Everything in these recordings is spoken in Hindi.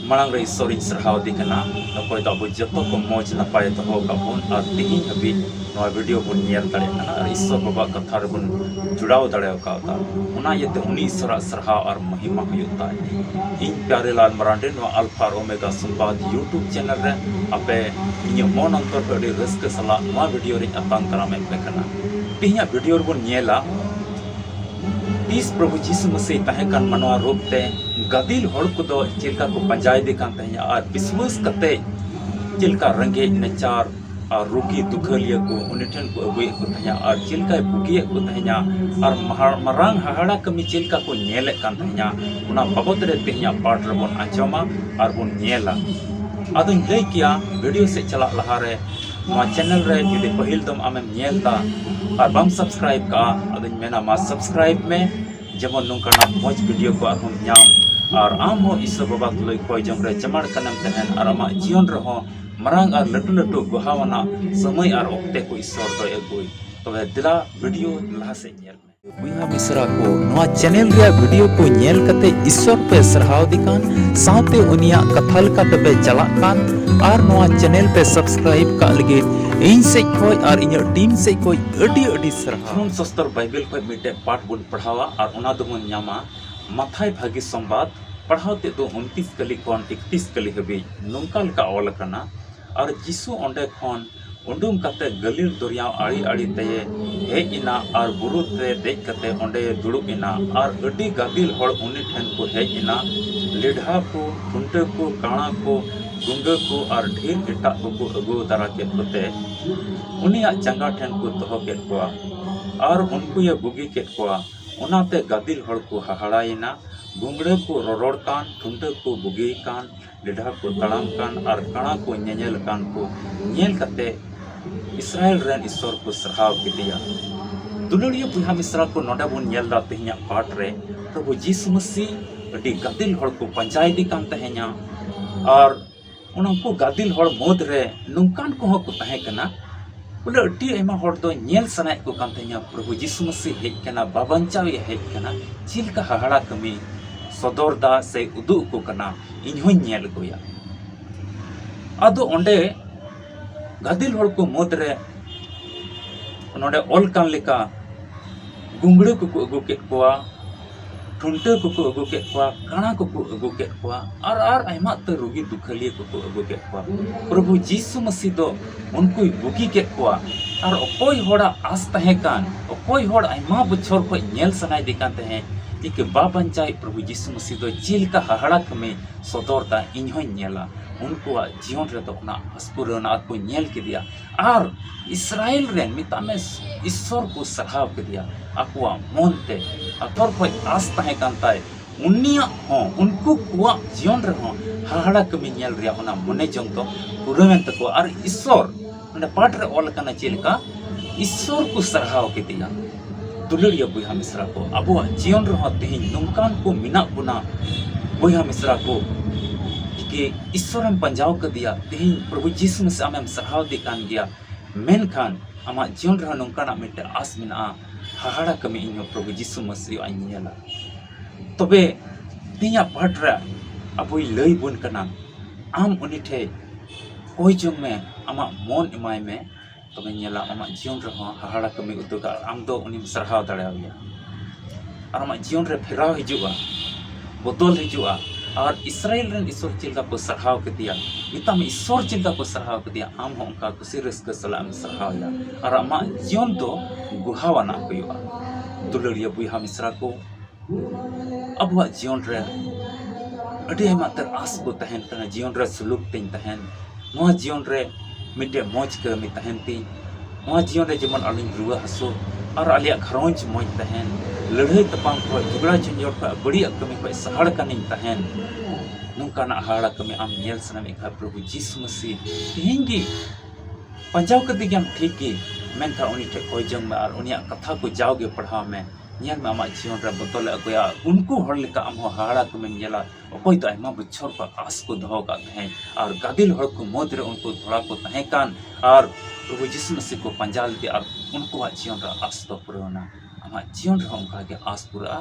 मांग रे ईश्वर सरहाव दिखना अकोय तो अब जतो को मौज नपाय तो हो काबुन और तिहिं हबी नवा वीडियो बुन नियल दड़े ना और ईश्वर बाबा कथा रे बुन जुड़ाव दड़े काता उना यते उनी ईश्वर सरहाव और महिमा हुयुता इन प्यारे लाल मरांडे नवा अल्फा और ओमेगा संवाद यूट्यूब चैनल रे आपे इन मन अंतर पे अडी रस्क सला नवा वीडियो रे अतांग तरा में पेकना तिहिं वीडियो बुन नियला तीस प्रभु जीसु मसीह तहकान मनवा रूप ते गदिल हड़ को चिलका को पंजाय दे कान तहया और विश्वास कते चिलका रंगे नचार और रोगी दुखलिया को उनिठन को अगुए को तहया और चिलका बुगिए को तहया और मरांग हाड़ा कमी चिलका को नेले कान तहया उना बाबत रे तहया पाठ रबन आंचमा और बुन नेला अदन लay किया वीडियो से चला लहा रे मा चैनल रे जुदि पहिल दम आमेम नेलता और बम सब्सक्राइब का अदन मेना मा सब्सक्राइब में जेमन नोंकाना मौज वीडियो को आरहम नाम और आम हो ईश्वर बाबा तुलई कोई जम रे चमड़ कनम तहन और आमा जीवन रहो मरांग और लटू लटू गुहावना समय और ओक्ते को ईश्वर दो एगुई तबे दिला वीडियो लहा से नेल बुहा मिश्रा को नवा चैनल रे वीडियो को नेल कते ईश्वर पे सरहाव दिकान साथे उनिया कथा लका पे चला कान और नवा चैनल पे सब्सक्राइब का लगे इन से कोई और इन टीम से कोई अडी अडी सरहाव सस्तर बाइबल को मिटे पाठ बुन पढ़ावा और उना दो मन न्यामा माथाय भागी संवाद पढ़ाते तो 29 कली कोन 31 कली हबी नोंकाल का ऑल कना और जिसु ओंडे खोन उंडुम कते गलील दरिया आड़ी आड़ी ते हे इना और बुरु ते देख कते ओंडे दुड़ुब इना और अडी गादिल हड़ उनी ठन को हे इना लिढ़ा को ठुंटे को काणा को गुंगा को और ढेर एटा को अगु दारा के कोते उनिया चंगा ठन को दहो के कोआ और उनको ये बुगी के कोआ उनाते गादिल हड़ को हाहाड़ाइना गुंगड़े को रोरोड़ कान ठुंटे को बुगी कान लिढ़ा को तड़ाम कान और काणा को नेल कान को नेल कते इस्राएल रेन ईश्वर को सरहाव किदिया दुलड़िया बुहा मिश्रा को नोडा बुन नेल दा तेहिया पाठ रे प्रभु यीशु मसीह अडी गादिल हड़ को पंचाय दी कान तहे냐 और उनको गादिल हड़ मोद रे नुकान को को तहे कना बोले अडी एमा हड़ दो नेल सनाय को कान तहे냐 प्रभु यीशु मसीह हेज कना बाबंचाव ये हेज कना चिलका हाहाड़ा कमी सदर दा से उदु को कना इन होय नेल गोया अदो ओंडे गादिल हड़ को मोद रे नोडे ऑल कान लेका गुंगड़े को अगु के कोआ ठुंटे को अगु के कोआ काणा को अगु के कोआ और आयमा त रोगी दुखलिए को अगु के कोआ प्रभु यीशु मसीह दो उनको बुगी के कोआ और कोई होड़ा आस तहे कान कोई होड़ आयमा बछर को नेल सनाय दिकान तहे कि बाबंचाई प्रभु यीशु मसीह दो चिल का हाहाड़ा में सदरता इन होय नेला उनको जीवन रे तो ना अस्पुरना को नेल के दिया और इस्राएल रे मिता में ईश्वर को सरहाव के दिया अकुआ मोनते अथर को आस तहे कांताय उन्निया हो उनको कुआ जीवन रे हो हाहाड़ा कमी नेल रे होना मने जंग तो पुरमेन तको और ईश्वर ने पाठ रे ऑल कना चिलका ईश्वर को सरहाव के दिया दुलड़िया बुहा मिश्रा को अब जीवन रे तेहिं नोंकान को मिना बुना बुहा मिश्रा को कि ईश्वर हम पंजाव कर दिया तेहिं प्रभु यीशु मसीह आमें सरहाव दी कान गया मेन खान आमा जीवन रे नोंकाना मिटे आस मिना हाहाड़ा कमी इन प्रभु यीशु मसीह आइनेला तबे तिया पाठ रे अबुई लई बुन कना आम उनी ठे कोई जंग में आमा मन इमाय में तबे नेला आमा जीवन रे हाहाड़ा कमी उदुगा आम दो उनी सरहाव दाड़ाया और आमा जीवन रे फेराव हिजुआ बदल हिजुआ और इस्राएल रन ईश्वर चिलका को सरहाव के दिया मिता में ईश्वर चिलका को सरहाव के दिया आम हो उनका कुसी रस्क सलाम सरहाव या और आमा जीवन दो गुहावाना हुआ दुलड़िया बुहा मिश्रा को अब जीवन रे अडी मात्र आस को तहन कना जीवन रे सुलूक तिन तहन नोआ जीवन रे मिटे मौज के मी तहन ती नोआ जीवन रे जेमन अलिन रुआ हसो और आलिया घरोंच मौज तहन लड़ाई तपाम को झगड़ा झंझट को बड़ी कमी को सहड़ कनिन तहन नोंकाना हाड़ा कमी आम नेल सनमी का प्रभु यीशु मसीह तेहिंगी पंजाव कर दिगम ठीक की मेनका उनी ठे कोई जंग में और उनिया कथा को जाओगे पढ़ाव में नेल में आमा जीवन रे बदल अगुया उनको हड़ लेका आम हाड़ा कमी नेला कोई तो आयमा बछर को आस को दहो का तहे और गादिल हड़ को मोद रे उनको थोड़ा को तहे कान और प्रभु यीशु मसीह को पंजाल दे और उनको जीवन रे आस तो पुरोना आमा जीवन रे उनका के आस पूरा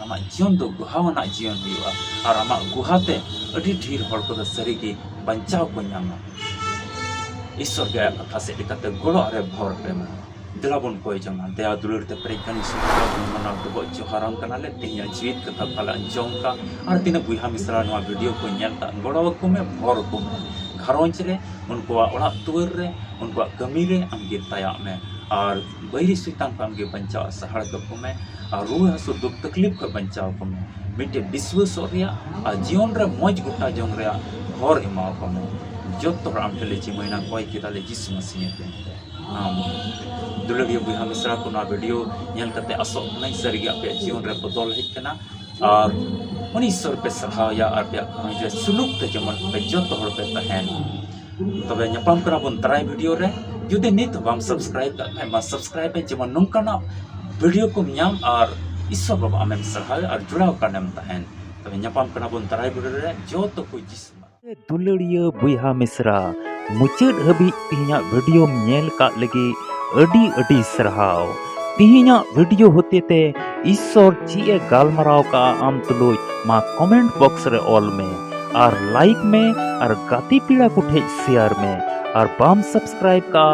आमा जीवन दो गुहावना जीवन हुआ और आमा गुहाते अड़ी ढेर हड़ को सरी की बचाव को नामा ईश्वर के कथा से लेकर गोड़ो अरे भर पे दिलाबन को जमा दया दुलर ते प्रेगन सुखा मना तो जोहारन कनाले तिया जीवित कथा पाला अंजों का और तीन बुहा मिश्रा नवा वीडियो को नेलता गोड़ो को में भर को घरोंज रे उनको ओड़ा तुर रे उनको कमी रे आमगे ताया में और बहिरी सुतान को आमगे बचाव सहाड़ को में और रूह हसु दुख तकलीफ को बचाव को में मिटे विश्वास और जीवन रे मौज गुटा जों रे हर इमा को में जो तो राम टेले जी महीना कोई किताले जिस मसीह पे दुलरिया बुहा मिश्रा को ना वीडियो नेल करते असो नहीं सरिया पे जीवन रे बदल है कना और उन ईश्वर पे सराहा या और पे जो सुलूक ते जमन पे जो तो हड़ पे तहन तबे ᱧᱟᱯᱟᱢ करा बन तराई वीडियो रे जुदे नित बाम सब्सक्राइब का है मा सब्सक्राइब पे जमन नंका ना वीडियो को ᱧᱟᱢ और ईश्वर बाबा आमेम सराहा और जुड़ाव करनेम तहन तबे ᱧᱟᱯᱟᱢ करा बन तराई वीडियो रे जो तो कोई जिस दुलड़िया बुहा मिश्रा मुचाद हबी तिहिना वीडियो नेल का लगी अडी अडी सराहाव तिहिना वीडियो होते ते ईश्वर ची गालमराव का आम तुलुज मा कमेंट बॉक्स रे ऑल में और लाइक में और गाती पीड़ा को ठे शेयर में और बाम सब्सक्राइब का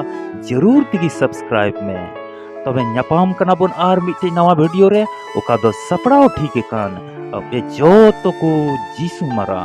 जरूर तिगी सब्सक्राइब में तबे ᱧᱟᱯᱟᱢ कना बन आर मिटे नवा वीडियो रे ओका दो सपड़ाव ठीक कान अब जो तो को जीसु मरा।